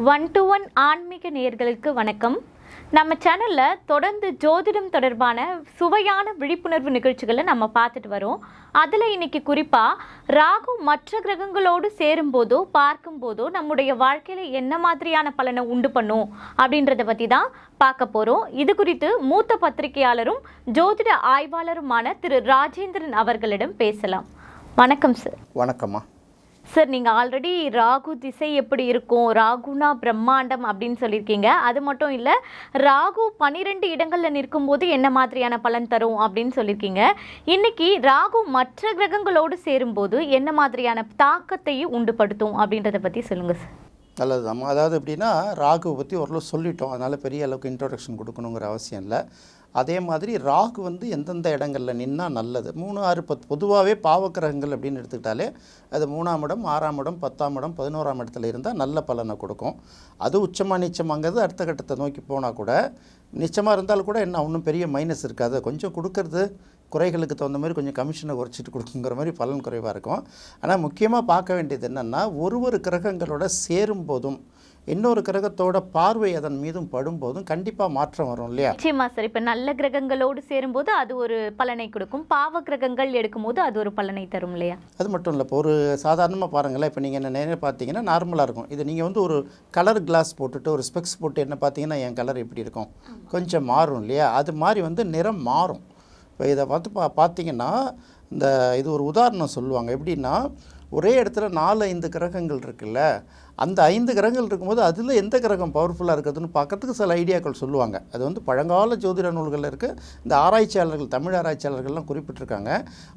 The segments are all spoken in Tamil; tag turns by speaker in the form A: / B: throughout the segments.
A: 1-to-1 ஆன்மீக நேயர்களுக்கு வணக்கம். நம்ம சேனலில் தொடர்ந்து ஜோதிடம் தொடர்பான சுவையான விழிப்புணர்வு நிகழ்ச்சிகளை நம்ம பார்த்துட்டு வரோம். அதில் இன்னைக்கு குறிப்பாக ராகு மற்ற கிரகங்களோடு சேரும்போதோ பார்க்கும்போதோ நம்முடைய வாழ்க்கையில் என்ன மாதிரியான பலனை உண்டு பண்ணும் அப்படின்றத பற்றி தான் பார்க்க போகிறோம். இது குறித்து மூத்த பத்திரிகையாளரும் ஜோதிட ஆய்வாளருமான திரு ராஜேந்திரன் அவர்களிடம் பேசலாம். வணக்கம் சார்.
B: வணக்கம்மா.
A: சார், நீங்கள் ஆல்ரெடி ராகு திசை எப்படி இருக்கும், ராகுனா பிரம்மாண்டம் அப்படின்னு சொல்லியிருக்கீங்க. அது மட்டும் இல்லை, ராகு 12 இடங்களில் நிற்கும்போது என்ன மாதிரியான பலன் தரும் அப்படின்னு சொல்லியிருக்கீங்க. இன்னைக்கு ராகு மற்ற கிரகங்களோடு சேரும்போது என்ன மாதிரியான தாக்கத்தையும் உண்டுபடுத்தும் அப்படின்றத பற்றி சொல்லுங்கள் சார்.
B: நல்லதுதாம்மா. அதாவது எப்படின்னா, ராகுவை பற்றி ஓரளவு சொல்லிட்டோம், அதனால் பெரிய அளவுக்கு இன்ட்ரோடக்ஷன் கொடுக்கணுங்கிற அவசியம் இல்லை. அதே மாதிரி ராகு எந்தெந்த இடங்களில் நின்னால் நல்லது, 3, 6, 10 பொதுவாகவே பாவக்கிரகங்கள் அப்படின்னு எடுத்துக்கிட்டாலே அது 3ஆம் இடம், 6ஆம் இடம், 10ஆம் இடம், 11ஆம் இடத்துல இருந்தால் நல்ல பலனை கொடுக்கும். அது உச்சமாக நீச்சமாங்கிறது அடுத்த கட்டத்தை நோக்கி போனால் கூட, நிச்சயமாக இருந்தாலும் கூட என்ன ஒன்றும் பெரிய மைனஸ் இருக்காது. கொஞ்சம் கொடுக்கறது குறைகளுக்கு தகுந்த மாதிரி கொஞ்சம் கமிஷனை குறைச்சிட்டு கொடுக்குங்கிற மாதிரி பலன் குறைவாக இருக்கும். ஆனால் முக்கியமாக பார்க்க வேண்டியது என்னென்னா, ஒரு கிரகங்களோட சேரும்போதும் இன்னொரு கிரகத்தோட பார்வை அதன் மீதும் படும்போதும் கண்டிப்பாக மாற்றம் வரும் இல்லையா?
A: நிச்சயமா சார். இப்போ நல்ல கிரகங்களோடு சேரும்போது அது ஒரு பலனை கொடுக்கும், பாவ கிரகங்கள் எடுக்கும்போது அது ஒரு பலனை தரும் இல்லையா?
B: அது மட்டும் இல்லை, இப்போ ஒரு சாதாரணமாக பாருங்களேன், இப்போ நீங்கள் என்ன நேரம் பார்த்தீங்கன்னா நார்மலாக இருக்கும். இது நீங்கள் ஒரு கலர் கிளாஸ் போட்டுட்டு ஒரு ஸ்பெக்ஸ் போட்டு என்ன பார்த்தீங்கன்னா என் கலர் எப்படி இருக்கும், கொஞ்சம் மாறும் இல்லையா? அது மாதிரி நிறம் மாறும். இப்போ இதை பார்த்தீங்கன்னா இது ஒரு உதாரணம் சொல்லுவாங்க. எப்படின்னா, ஒரே இடத்துல 4-5 கிரகங்கள் இருக்குல்ல, அந்த 5 கிரகங்கள் இருக்கும்போது அதில் எந்த கிரகம் பவர்ஃபுல்லாக இருக்குதுன்னு பார்க்கறதுக்கு சில ஐடியாக்கள் சொல்லுவாங்க. அது பழங்கால ஜோதிட நூல்களில் இருக்குது. இந்த ஆராய்ச்சியாளர்கள், தமிழ் ஆராய்ச்சியாளர்கள்லாம் குறிப்பிட்டிருக்காங்க.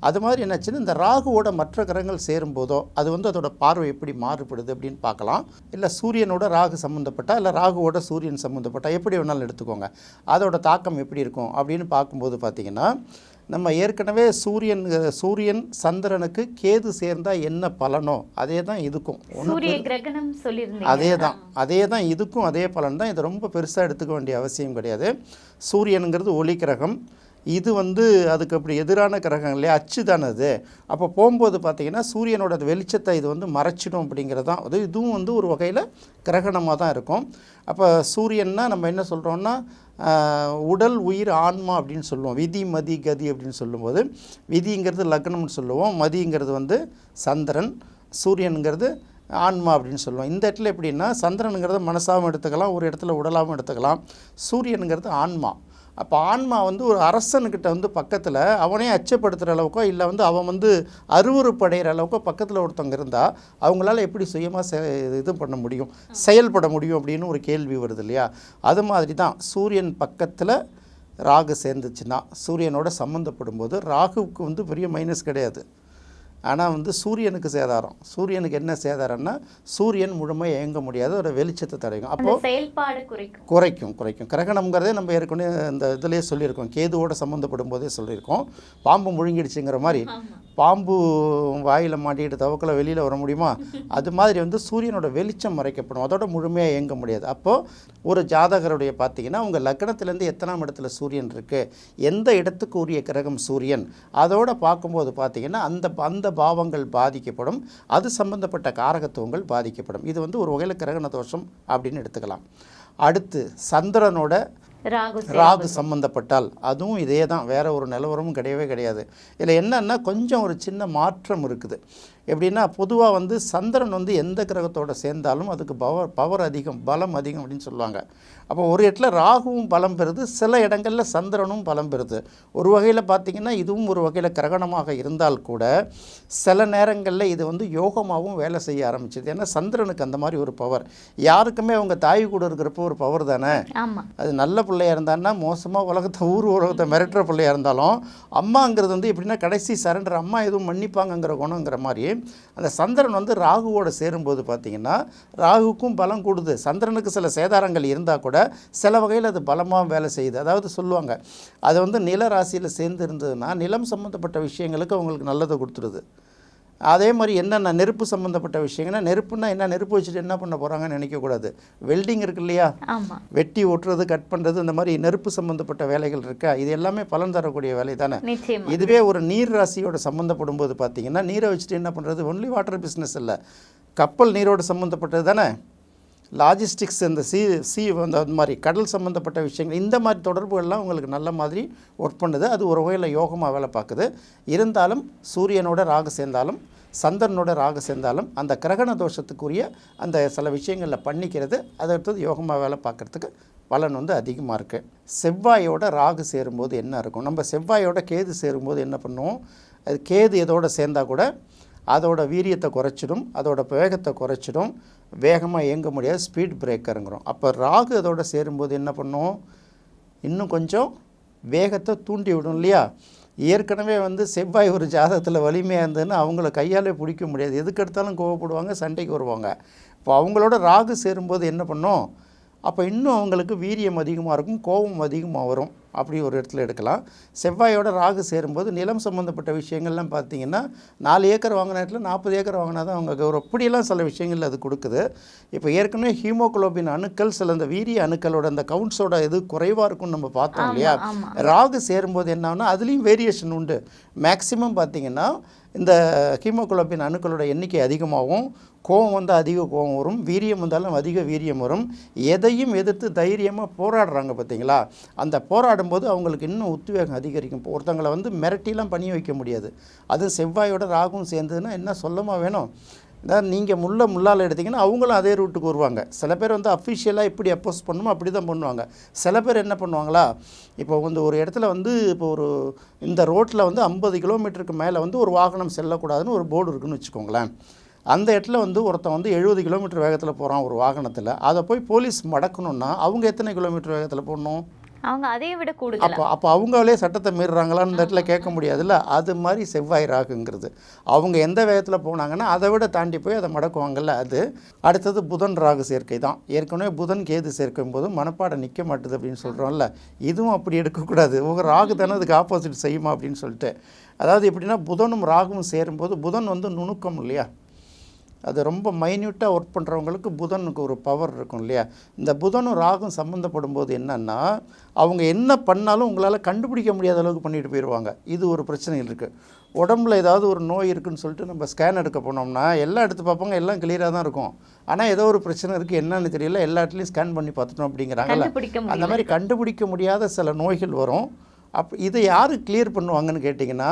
B: அது மாதிரி என்னாச்சுன்னு, இந்த ராகுவோட மற்ற கிரகங்கள் சேரும்போதோ அது அதோட பார்வை எப்படி மாறுபடுது அப்படின்னு பார்க்கலாம். இல்லை சூரியனோட ராகு சம்மந்தப்பட்டா, இல்லை ராகுவோட சூரியன் சம்மந்தப்பட்டா, எப்படி வேணாலும் எடுத்துக்கோங்க, அதோட தாக்கம் எப்படி இருக்கும் அப்படின்னு பார்க்கும்போது பார்த்திங்கன்னா, நம்ம ஏற்கனவே சூரியன் சந்திரனுக்கு கேது சேர்ந்தால் என்ன பலனோ அதே தான் இதுக்கும். அதே தான் இதுக்கும் அதே பலன் தான். இதை ரொம்ப பெருசாக எடுத்துக்க வேண்டிய அவசியம் கிடையாது. சூரியனுங்கிறது ஒளி கிரகம், இது அதுக்கு அப்படி எதிரான கிரகம் இல்லையா, அச்சு தானே அது. அப்போ போகும்போது பார்த்திங்கன்னா சூரியனோட வெளிச்சத்தை இது மறைச்சிடும் அப்படிங்கிறது தான். இதுவும் ஒரு வகையில் கிரகணமாக தான் இருக்கும். அப்போ சூரியன்னா நம்ம என்ன சொல்கிறோன்னா, உடல், உயிர், ஆன்மா அப்படின்னு சொல்லுவோம். விதி, மதி, கதி அப்படின்னு சொல்லும்போது, விதிங்கிறது லக்னம்னு சொல்லுவோம், மதிங்கிறது சந்திரன், சூரியனுங்கிறது ஆன்மா அப்படின்னு சொல்லுவோம். இந்த இடத்துல எப்படின்னா, சந்திரனுங்கிறத மனசாகவும் எடுத்துக்கலாம், ஒரு இடத்துல உடலாகவும் எடுத்துக்கலாம். சூரியனுங்கிறது ஆன்மா. அப்போ ஆன்மா ஒரு அரசனுக்கிட்ட பக்கத்தில் அவனே அச்சப்படுத்துகிற அளவுக்கோ, இல்லை அவன் அருவருப்படைகிற அளவுக்கோ பக்கத்தில் ஒருத்தவங்க இருந்தால் அவங்களால எப்படி சுயமாக இது பண்ண முடியும், செயல்பட முடியும் அப்படின்னு ஒரு கேள்வி வருது இல்லையா? அது மாதிரி தான் சூரியன் பக்கத்தில் ராகு சேர்ந்துச்சுன்னா, சூரியனோட சம்மந்தப்படும் போது ராகுவுக்கு பெரிய மைனஸ் கிடையாது. ஆனால் சூரியனுக்கு சேதாரம். சூரியனுக்கு என்ன சேதாரம்னா, சூரியன் முழுமையாக இயங்க முடியாது, ஒரு வெளிச்சத்தை தடையும். அப்போது செயல்பாடு குறைக்கும். கிரகணம்ங்கிறதே நம்ம ஏற்கனவே இந்த இதிலே சொல்லியிருக்கோம், கேதுவோட சம்மந்தப்படும் போதே சொல்லியிருக்கோம். பாம்பு முழுங்கிடுச்சுங்கிற மாதிரி, பாம்பு வாயில் மாட்டிக்கிட்டு தவக்கில் வெளியில் வர முடியுமா? அது மாதிரி சூரியனோட வெளிச்சம் மறைக்கப்படும், அதோட முழுமையாக இயங்க முடியாது. அப்போது ஒரு ஜாதகருடைய பார்த்திங்கன்னா, உங்கள் லக்னத்திலேருந்து எத்தனாம் இடத்துல சூரியன் இருக்குது, எந்த இடத்துக்கு உரிய கிரகம் சூரியன், அதோடு பார்க்கும்போது பார்த்திங்கன்னா அந்த பாவங்கள் பாதிக்கப்படும், அது சம்பந்தப்பட்ட காரகத்துவங்கள் பாதிக்கப்படும். இது ஒரு வகையில் கிரகண தோஷம் அப்படின்னு எடுத்துக்கலாம். அடுத்து சந்திரனோட ராகு சம்பந்தப்பட்டால் அதுவும் இதே தான், வேற ஒரு நிலவரமும் கிடையாது. இதில் என்னன்னா கொஞ்சம் ஒரு சின்ன மாற்றம் இருக்குது. எப்படின்னா, பொதுவாக சந்திரன் எந்த கிரகத்தோடு சேர்ந்தாலும் அதுக்கு பவர் அதிகம், பலம் அதிகம் அப்படின்னு சொல்லுவாங்க. அப்போ ஒரு இடத்துல ராகுவும் பலம் பெறுது, சில இடங்களில் சந்திரனும் பலம் பெறுது. ஒரு வகையில் பார்த்திங்கன்னா இதுவும் ஒரு வகையில் கிரகணமாக இருந்தால் கூட சில நேரங்களில் இது யோகமாகவும் வேலை செய்ய ஆரம்பிச்சிது. ஏன்னா சந்திரனுக்கு அந்த மாதிரி ஒரு பவர். யாருக்குமே அவங்க தாய் கூட இருக்கிறப்போ ஒரு பவர் தானே. அது நல்ல பிள்ளையாக இருந்தான்னா, மோசமாக உலகத்தை மிரட்டுற பிள்ளையாக இருந்தாலும், அம்மாங்கிறது எப்படின்னா கடைசி சரண்டர், அம்மா எதுவும் மன்னிப்பாங்கங்கிற குணங்கிற மாதிரி அந்த சந்திரன் ராகுவோடு சேரும்போது பார்த்திங்கன்னா ராகுக்கும் பலம் கூடுது. சந்திரனுக்கு சில சேதாரங்கள் இருந்தால் கூட சில வகையில் அது பலமாக வேலை செய்யுது. அதாவது சொல்லுவாங்க, அது நில ராசியில் சேர்ந்து இருந்ததுன்னா நிலம் சம்மந்தப்பட்ட விஷயங்களுக்கு அவங்களுக்கு நல்லதை கொடுத்துருது. அதே மாதிரி என்னென்ன நெருப்பு சம்மந்தப்பட்ட விஷயங்கன்னா, நெருப்புன்னா என்ன, நெருப்பு வச்சுட்டு என்ன பண்ண போகிறாங்கன்னு நினைக்கக்கூடாது. வெல்டிங் இருக்கு இல்லையா, வெட்டி ஒட்டுறது, கட் பண்ணுறது, இந்த மாதிரி நெருப்பு சம்மந்தப்பட்ட வேலைகள் இருக்கா, இது எல்லாமே பலன் தரக்கூடிய வேலை தானே. இதுவே ஒரு நீர் ராசியோட சம்மந்தப்படும் போது பார்த்திங்கன்னா, நீரை வச்சுட்டு என்ன பண்ணுறது, ஒன்லி வாட்டர் பிஸ்னஸ் இல்லை, கப்பல் நீரோடு சம்மந்தப்பட்டது தானே. லாஜிஸ்டிக்ஸ், இந்த அந்த மாதிரி கடல் சம்மந்தப்பட்ட விஷயங்கள், இந்த மாதிரி தொடர்புகள்லாம் உங்களுக்கு நல்ல மாதிரி ஒர்க் பண்ணுது. அது ஒரு வகையில் யோகமாக வேலை பார்க்குது. இருந்தாலும் சூரியனோட ராகு சேர்ந்தாலும் சந்திரனோட ராகு சேர்ந்தாலும் அந்த கிரகண தோஷத்துக்குரிய அந்த சில விஷயங்களில் பண்ணிக்கிறது அதை அடுத்தது யோகமாக வேலை பார்க்குறதுக்கு பலன் வந்து அதிகமாக இருக்குது. செவ்வாயோட ராகு சேரும்போது என்ன இருக்கும், நம்ம செவ்வாயோட கேது சேரும்போது என்ன பண்ணுவோம், அது கேது எதோட சேர்ந்தால் கூட அதோட வீரியத்தை குறைச்சிடும், அதோட வேகத்தை குறைச்சிடும், வேகமாக இயங்க முடியாது, ஸ்பீட் பிரேக்கருங்கிறோம். அப்போ ராகு அதோட சேரும்போது என்ன பண்ணும், இன்னும் கொஞ்சம் வேகத்தை தூண்டி விடும் இல்லையா. ஏற்கனவே வந்து செவ்வாய் ஒரு ஜாதகத்தில் வலிமையாக இருந்ததுன்னு அவங்கள கையாலே பிடிக்க முடியாது, எதுக்கு எடுத்தாலும் கோவப்படுவாங்க, சண்டைக்கு வருவாங்க. இப்போ அவங்களோட ராகு சேரும்போது என்ன பண்ணும், அப்போ இன்னும் அவங்களுக்கு வீரியம் அதிகமாக இருக்கும், கோபம் அதிகமாக வரும். அப்படி ஒரு இடத்துல எடுக்கலாம். செவ்வாயோட ராகு சேரும்போது நிலம் சம்மந்தப்பட்ட விஷயங்கள்லாம் பார்த்திங்கன்னா 4 ஏக்கர் வாங்கின இடத்துல 40 ஏக்கர் வாங்கினா தான் அவங்க கௌரவம், இப்படியெல்லாம் சில விஷயங்கள் அது கொடுக்குது. இப்போ ஏற்கனவே ஹீமோகுளோபின் அணுக்கள் சில இந்த வீரிய அணுக்களோட அந்த கவுண்ட்ஸோட இது குறைவாக இருக்கும்னு நம்ம பார்த்தோம் இல்லையா. ராகு சேரும்போது என்ன ஆகுனா அதுலேயும் வேரியேஷன் உண்டு. மேக்ஸிமம் பார்த்திங்கன்னா இந்த ஹீமோகுளோபின் அணுக்களோட எண்ணிக்கை அதிகமாகவும், கோபம் வந்தால் அதிக கோபம் வரும், வீரியம் வந்தாலும் அதிக வீரியம் வரும், எதையும் எதிர்த்து தைரியமாக போராடுறாங்க பார்த்தீங்களா. அந்த போராடும்போது அவங்களுக்கு இன்னும் உத்வேகம் அதிகரிக்கும். ஒருத்தங்களை வந்து மிரட்டிலாம் பண்ணி வைக்க முடியாது. அது செவ்வாயோட ராகும் சேர்ந்ததுன்னா என்ன சொல்லமா வேணும். அதாவது நீங்கள் முள்ளால் எடுத்திங்கன்னா அவங்களும் அதே ரூட்டுக்கு வருவாங்க. சில பேர் வந்து அஃபிஷியலாக எப்படி அப்போஸ் பண்ணுமோ அப்படி தான் பண்ணுவாங்க. சில பேர் என்ன பண்ணுவாங்களா, இப்போ வந்து ஒரு இடத்துல வந்து இப்போ ஒரு இந்த ரோட்டில் வந்து 50 கிலோமீட்டருக்கு மேலே வந்து ஒரு வாகனம் செல்லக்கூடாதுன்னு ஒரு போர்டு இருக்குதுன்னு வச்சுக்கோங்களேன். அந்த இடத்துல வந்து ஒருத்தன் வந்து 70 கிலோமீட்டர் வேகத்தில் போகிறான் ஒரு வாகனத்தில், அதை போய் போலீஸ் மடக்கணுன்னா அவங்க எத்தனை கிலோமீட்டர் வேகத்தில் போடணும்,
A: அவங்க அதையும் விட கூடுதல்.
B: அப்போ அவங்களே சட்டத்தை மீறுறாங்களான்னு இந்த இடத்துல கேட்க முடியாதுல்ல. அது மாதிரி செவ்வாய் ராகுங்கிறது அவங்க எந்த வேகத்தில் போனாங்கன்னா அதை விட தாண்டி போய் அதை மடக்குவாங்கல்ல. அது அடுத்தது புதன் ராகு சேர்க்கை தான். ஏற்கனவே புதன் கேது சேர்க்கும் போது மனப்பாடம் நிற்க மாட்டுது அப்படின்னு சொல்கிறோம்ல, இதுவும் அப்படி எடுக்கக்கூடாது. உங்கள் ராகு தானே அதுக்கு ஆப்போசிட் செய்யுமா அப்படின்னு சொல்லிட்டு. அதாவது எப்படின்னா புதனும் ராகுவும் சேரும்போது புதன் வந்து நுணுக்கம் இல்லையா, அது ரொம்ப மைன்யூட்டாக ஒர்க் பண்ணுறவங்களுக்கு புதனுக்கு ஒரு பவர் இருக்கும் இல்லையா. இந்த புதனும் ராகும் சம்மந்தப்படும் போது என்னென்னா அவங்க என்ன பண்ணாலும் உங்களால் கண்டுபிடிக்க முடியாத அளவுக்கு பண்ணிட்டு போயிடுவாங்க. இது ஒரு பிரச்சனைகள் இருக்குது. உடம்புல ஏதாவது ஒரு நோய் இருக்குதுன்னு சொல்லிட்டு நம்ம ஸ்கேன் எடுக்க போனோம்னா எல்லாம் எடுத்து பார்ப்பாங்க, எல்லாம் கிளியராக தான் இருக்கும். ஆனால் ஏதோ ஒரு பிரச்சனை இருக்குது, என்னன்னு தெரியல, எல்லா இடத்துலையும் ஸ்கேன் பண்ணி பார்த்துட்டோம் அப்படிங்கிறாங்கல்ல. அந்த மாதிரி கண்டுபிடிக்க முடியாத சில நோய்கள் வரும். இதை யார் கிளியர் பண்ணுவாங்கன்னு கேட்டிங்கன்னா,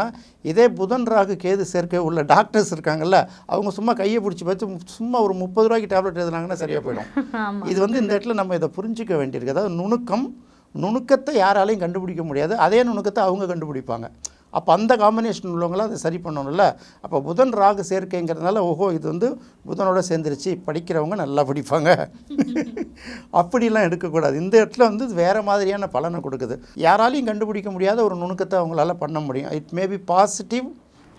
B: இதே புதன் ராகு கேது சேர்க்கை உள்ள டாக்டர்ஸ் இருக்காங்கல்ல, அவங்க சும்மா கையை பிடிச்சி பார்த்து சும்மா ஒரு 30 ரூபாய்க்கு டேப்லெட் எழுதுனாங்கன்னா சரியாக போயிடும். இது வந்து இந்த இடத்துல நம்ம இதை புரிஞ்சிக்க வேண்டியிருக்கு. அதாவது நுணுக்கத்தை யாராலையும் கண்டுபிடிக்க முடியாது, அதே நுணுக்கத்தை அவங்க கண்டுபிடிப்பாங்க. அப்போ அந்த காம்பினேஷன் உள்ளவங்களாம் அதை சரி பண்ணணும்ல. அப்போ புதன் ராகு சேர்க்கைங்கிறதுனால ஓஹோ இது வந்து புதனோட சேர்ந்துருச்சு, படிக்கிறவங்க நல்லா படிப்பாங்க அப்படிலாம் எடுக்கக்கூடாது. இந்த இடத்துல வந்து வேறு மாதிரியான பலனை கொடுக்குது. யாராலையும் கண்டுபிடிக்க முடியாத ஒரு நுணுக்கத்தை அவங்களால பண்ண முடியும். It may be positive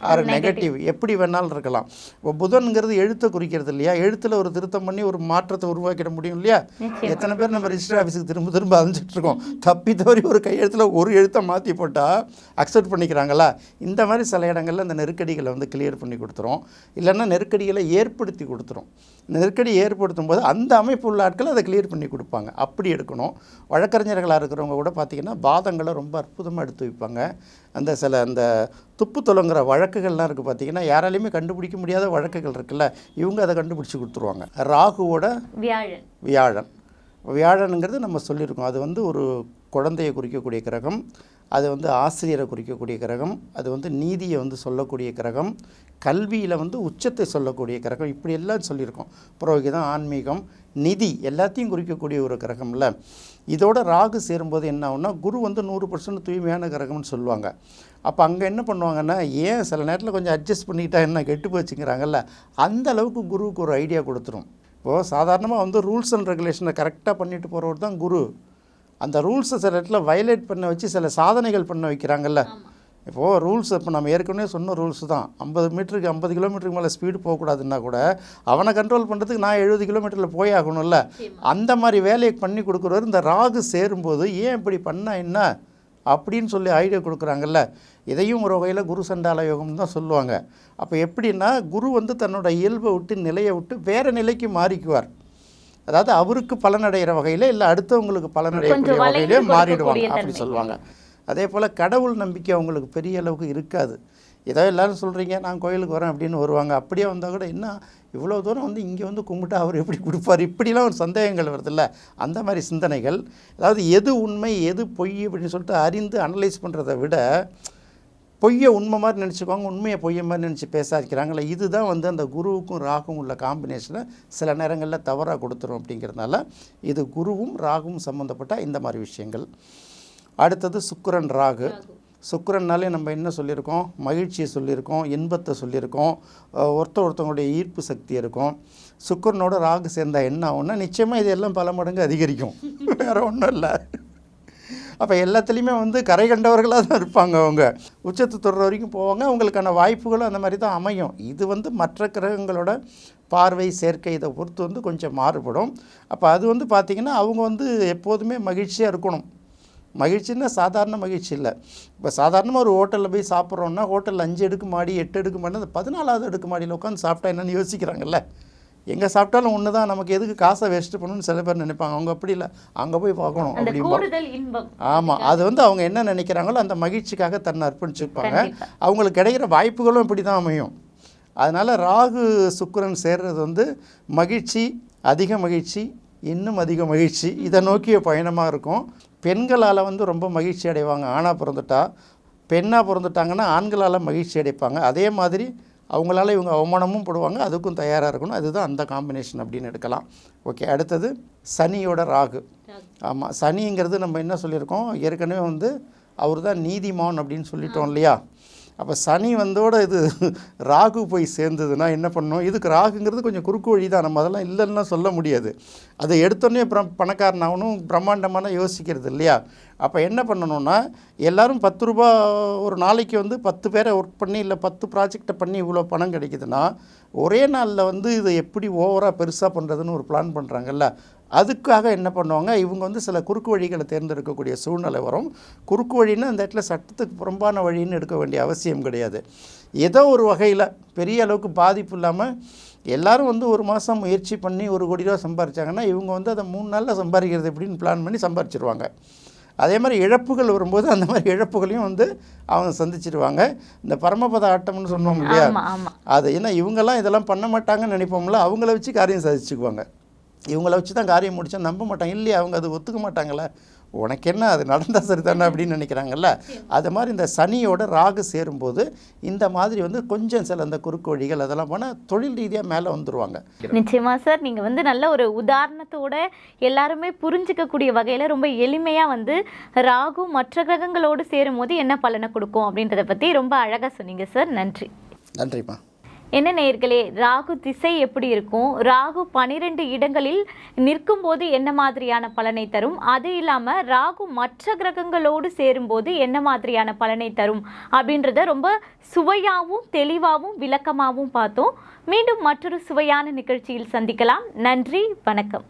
B: or negative, எப்படி வேணாலும் இருக்கலாம். இப்போ புதன்கிறது எழுத்தை குறிக்கிறது இல்லையா, எழுத்தில் ஒரு திருத்தம் பண்ணி ஒரு மாற்றத்தை உருவாக்கிட முடியும் இல்லையா. எத்தனை பேர் நம்ம ரிஜிஸ்டர் ஆஃபீஸுக்கு திரும்ப அலைஞ்சிட்ருக்கோம், தப்பி தவறி ஒரு கையெழுத்தில் ஒரு எழுத்தை மாற்றி போட்டால் அக்செப்ட் பண்ணிக்கிறாங்களா. இந்த மாதிரி சில இடங்களில் இந்த நெருக்கடிகளை வந்து கிளியர் பண்ணி கொடுத்துரும், இல்லைன்னா நெருக்கடிகளை ஏற்படுத்தி கொடுத்துரும். நெருக்கடி ஏற்படுத்தும் போது அந்த அமைப்பு உள்ள ஆட்கள் அதை கிளியர் பண்ணி கொடுப்பாங்க. அப்படி எடுக்கணும். வழக்கறிஞர்களாக இருக்கிறவங்க கூட பார்த்திங்கன்னா வாதங்களை ரொம்ப அற்புதமாக எடுத்து வைப்பாங்க. அந்த துப்பு தொலைங்கிற வழக்குகள்லாம் இருக்குது பார்த்திங்கன்னா, யாராலையுமே கண்டுபிடிக்க முடியாத வழக்குகள் இருக்குல்ல, இவங்க அதை கண்டுபிடிச்சி கொடுத்துருவாங்க. ராகுவோட வியாழனுங்கிறது நம்ம சொல்லியிருக்கோம், அது வந்து ஒரு குழந்தையை குறிக்கக்கூடிய கிரகம், அது வந்து ஆசிரியரை குறிக்கக்கூடிய கிரகம், அது வந்து நீதியை வந்து சொல்லக்கூடிய கிரகம், கல்வியில் வந்து உச்சத்தை சொல்லக்கூடிய கிரகம், இப்படி எல்லாம் சொல்லியிருக்கோம். புரோகிதம், ஆன்மீகம், நிதி எல்லாத்தையும் குறிக்கக்கூடிய ஒரு கிரகம்ல. இதோட ராகு சேரும்போது என்ன ஆகுனா, குரு வந்து 100% தூய்மையான கிரகம்னு சொல்லுவாங்க. அப்போ அங்கே என்ன பண்ணுவாங்கன்னா, ஏன் சில நேரத்தில் கொஞ்சம் அட்ஜஸ்ட் பண்ணிக்கிட்டா என்ன கெட்டு போச்சுங்கிறாங்கல்ல, அந்த அளவுக்கு குருவுக்கு ஒரு ஐடியா கொடுத்துரும். இப்போது சாதாரணமாக வந்து ரூல்ஸ் அண்ட் ரெகுலேஷனை கரெக்டாக பண்ணிட்டு போகிறவர் தான் குரு. அந்த ரூல்ஸை சில இடத்துல வயலேட் பண்ண வச்சு சில சாதனைகள் பண்ண வைக்கிறாங்கல்ல. இப்போது ரூல்ஸ் இப்போ நம்ம ஏற்கனவே சொன்ன ரூல்ஸ் தான், 50 கிலோமீட்டருக்கு மேலே ஸ்பீடு போகக்கூடாதுன்னா கூட அவனை கண்ட்ரோல் பண்ணுறதுக்கு நான் 70 கிலோமீட்டரில் போய் ஆகணும்ல. அந்த மாதிரி வேலையை பண்ணி கொடுக்குறவர் இந்த ராகு சேரும்போது ஏன் இப்படி பண்ணால் என்ன அப்படின்னு சொல்லி ஐடியா கொடுக்குறாங்கல்ல. இதையும் ஒரு வகையில் குரு சண்டால யோகம் தான் சொல்லுவாங்க. அப்போ எப்படின்னா, குரு வந்து தன்னோட இயல்பை விட்டு நிலையை விட்டு வேறு நிலைக்கு மாறிக்குவார். அதாவது அவருக்கு பலனடைகிற வகையில் இல்லை அடுத்தவங்களுக்கு பலனடையக்கூடிய வகையிலே மாறிடுவாங்க அப்படி சொல்லுவாங்க. அதே போல் கடவுள் நம்பிக்கை அவங்களுக்கு பெரிய அளவுக்கு இருக்காது. ஏதோ எல்லோரும் சொல்கிறீங்க நான் கோயிலுக்கு வரேன் அப்படின்னு வருவாங்க. அப்படியே வந்தால் கூட என்ன இவ்வளோ தூரம் வந்து இங்கே வந்து கும்பிட்டா அவர் எப்படி கொடுப்பார், இப்படிலாம் ஒரு சந்தேகங்கள் வருதில்ல. அந்த மாதிரி சிந்தனைகள், அதாவது எது உண்மை எது பொய் அப்படின்னு சொல்லிட்டு அறிந்து அனலைஸ் பண்ணுறதை விட பொய்யை உண்மை மாதிரி நினச்சிக்குவாங்க, உண்மையை பொய்யை மாதிரி நினச்சி பேசாதிக்கிறாங்களே. இதுதான் வந்து அந்த குருவுக்கும் ராகுவும் உள்ள காம்பினேஷனை சில நேரங்களில் தவறாக கொடுத்துரும். அப்படிங்கிறதுனால இது குருவும் ராகுவும் சம்மந்தப்பட்ட இந்த மாதிரி விஷயங்கள். அடுத்தது சுக்கிரன் ராகு. சுக்கிரன்னாலே நம்ம என்ன சொல்லியிருக்கோம், மகிழ்ச்சியை சொல்லியிருக்கோம், இன்பத்தை சொல்லியிருக்கோம், ஒருத்தவங்களுடைய ஈர்ப்பு சக்தி இருக்கும். சுக்கிரனோட ராகு சேர்ந்தால் என்ன ஆகும்னா நிச்சயமாக இதெல்லாம் பல மடங்கு அதிகரிக்கும், வேறு ஒன்றும் இல்லை. அப்போ எல்லாத்துலேயுமே வந்து கரை கண்டவர்களாக தான் இருப்பாங்க. அவங்க உச்சத்து தொடுற வரைக்கும் போவாங்க, அவங்களுக்கான வாய்ப்புகளும் அந்த மாதிரி தான் அமையும். இது வந்து மற்ற கிரகங்களோட பார்வை சேர்க்கை இதை பொறுத்து வந்து கொஞ்சம் மாறுபடும். அப்போ அது வந்து பார்த்திங்கன்னா அவங்க வந்து எப்போதுமே மகிழ்ச்சியாக இருக்கணும். மகிழ்ச்சின்னா சாதாரண மகிழ்ச்சி இல்லை. இப்போ சாதாரணமாக ஒரு ஹோட்டலில் போய் சாப்பிட்றோன்னா ஹோட்டலில் 5 அடுக்கு மாடி 8 அடுக்கு மாடி அந்த 14வது அடுக்கு மாடியில் உட்காந்து சாப்பிட்டா என்னென்னு யோசிக்கிறாங்கல்ல. எங்கே சாப்பிட்டாலும் ஒன்று தான், நமக்கு எதுக்கு காசை வேஸ்ட்டு பண்ணணும்னு சில பேர் நினைப்பாங்க. அவங்க அப்படி இல்லை, அங்கே போய் பார்க்கணும் அப்படிம்பாங்க. ஆமாம், அது வந்து அவங்க என்ன நினைக்கிறாங்களோ அந்த மகிழ்ச்சிக்காக தன்னை அர்ப்பணிச்சுப்பாங்க. அவங்களுக்கு கிடைக்கிற வாய்ப்புகளும் இப்படி தான் அமையும். அதனால் ராகு சுக்கிரன் சேர்றது வந்து மகிழ்ச்சி, அதிக மகிழ்ச்சி, இன்னும் அதிக மகிழ்ச்சி, இதை நோக்கிய பயணமாக இருக்கும். பெண்களால் வந்து ரொம்ப மகிழ்ச்சி அடைவாங்க. ஆணாக பிறந்துட்டா, பெண்ணாக பிறந்துட்டாங்கன்னா ஆண்களால் மகிழ்ச்சி அடைப்பாங்க. அதே மாதிரி அவங்களால இவங்க அவமானமும் படுவாங்க, அதுக்கும் தயாராக இருக்கணும். அதுதான் அந்த காம்பினேஷன் அப்படின்னு எடுக்கலாம். ஓகே, அடுத்தது சனியோட ராகு. ஆமாம், சனிங்கிறது நம்ம என்ன சொல்லியிருக்கோம் ஏற்கனவே வந்து அவர் தான் நீதிமான் அப்படின்னு சொல்லிட்டோம் இல்லையா. அப்போ சனி வந்தோட இது ராகு போய் சேர்ந்ததுன்னா என்ன பண்ணணும், இதுக்கு ராகுங்கிறது கொஞ்சம் குறுக்கு வழி தான், நம்ம அதெல்லாம் இல்லைன்னா சொல்ல முடியாது. அதை எடுத்தோடனே பணக்காரனாகணும் பிரம்மாண்டமான யோசிக்கிறது இல்லையா. அப்போ என்ன பண்ணணும்னா எல்லோரும் 10 ரூபா ஒரு நாளைக்கு வந்து 10 பேரை ஒர்க் பண்ணி இல்லை 10 ப்ராஜெக்டை பண்ணி இவ்வளோ பணம் கிடைக்குதுன்னா ஒரே நாளில் வந்து இதை எப்படி ஓவராக பெருசாக பண்ணுறதுன்னு ஒரு பிளான் பண்ணுறாங்கல்ல. அதுக்காக என்ன பண்ணுவாங்க, இவங்க வந்து சில குறுக்கு வழிகளை தேர்ந்தெடுக்கக்கூடிய சூழ்நிலை வரும். குறுக்கு வழின்னா அந்த இடத்துல சட்டத்துக்கு புறம்பான வழின்னு எடுக்க வேண்டிய அவசியம் கிடையாது. ஏதோ ஒரு வகையில் பெரிய அளவுக்கு பாதிப்பு இல்லாமல் எல்லோரும் வந்து ஒரு மாதம் முயற்சி பண்ணி 1 கோடி ரூபா சம்பாரிச்சாங்கன்னா இவங்க வந்து அதை 3 நாளில் சம்பாதிக்கிறது எப்படின்னு பிளான் பண்ணி சம்பாரிச்சிருவாங்க. அதே மாதிரி இழப்புகள் வரும்போது அந்த மாதிரி இழப்புகளையும் வந்து அவங்க சந்திச்சிடுவாங்க. இந்த பரமபத ஆட்டம்னு சொன்னோம் இல்லையா, அது ஏன்னா இவங்கெல்லாம் இதெல்லாம் பண்ண மாட்டாங்கன்னு நினைப்போம்ல, அவங்கள வச்சு காரியம் சாதிச்சுக்குவாங்க. இவங்கள வச்சு தான் காரியம் முடித்தா நம்ப மாட்டாங்க இல்லையா, அவங்க அது ஒத்துக்க மாட்டாங்களே, உனக்கு என்ன அது நடந்தால் சரி தானே அப்படின்னு நினைக்கிறாங்கல்ல. அது மாதிரி இந்த சனியோட ராகு சேரும்போது இந்த மாதிரி வந்து கொஞ்சம் சில அந்த குறுக்கு வழிகள் அதெல்லாம் போனால் தொழில் ரீதியாக மேலே வந்துடுவாங்க.
A: நிச்சயமா சார், நீங்கள் வந்து நல்ல ஒரு உதாரணத்தோட எல்லாருமே புரிஞ்சிக்கக்கூடிய வகையில் ரொம்ப எளிமையாக வந்து ராகு மற்ற கிரகங்களோடு சேரும்போது என்ன பலனை கொடுக்கும் அப்படின்றத பற்றி ரொம்ப அழகாக சொன்னீங்க சார். நன்றி.
B: நன்றிம்மா.
A: என்ன நேயர்களே, ராகு திசை எப்படி இருக்கும், ராகு 12 இடங்களில் நிற்கும் போது என்ன மாதிரியான பலனை தரும், அது இல்லாமல் ராகு மற்ற கிரகங்களோடு சேரும்போது என்ன மாதிரியான பலனை தரும் அப்படின்றத ரொம்ப சுவையாகவும் தெளிவாகவும் விளக்கமாகவும் பார்த்தோம். மீண்டும் மற்றொரு சுவையான நிகழ்ச்சியில் சந்திக்கலாம். நன்றி, வணக்கம்.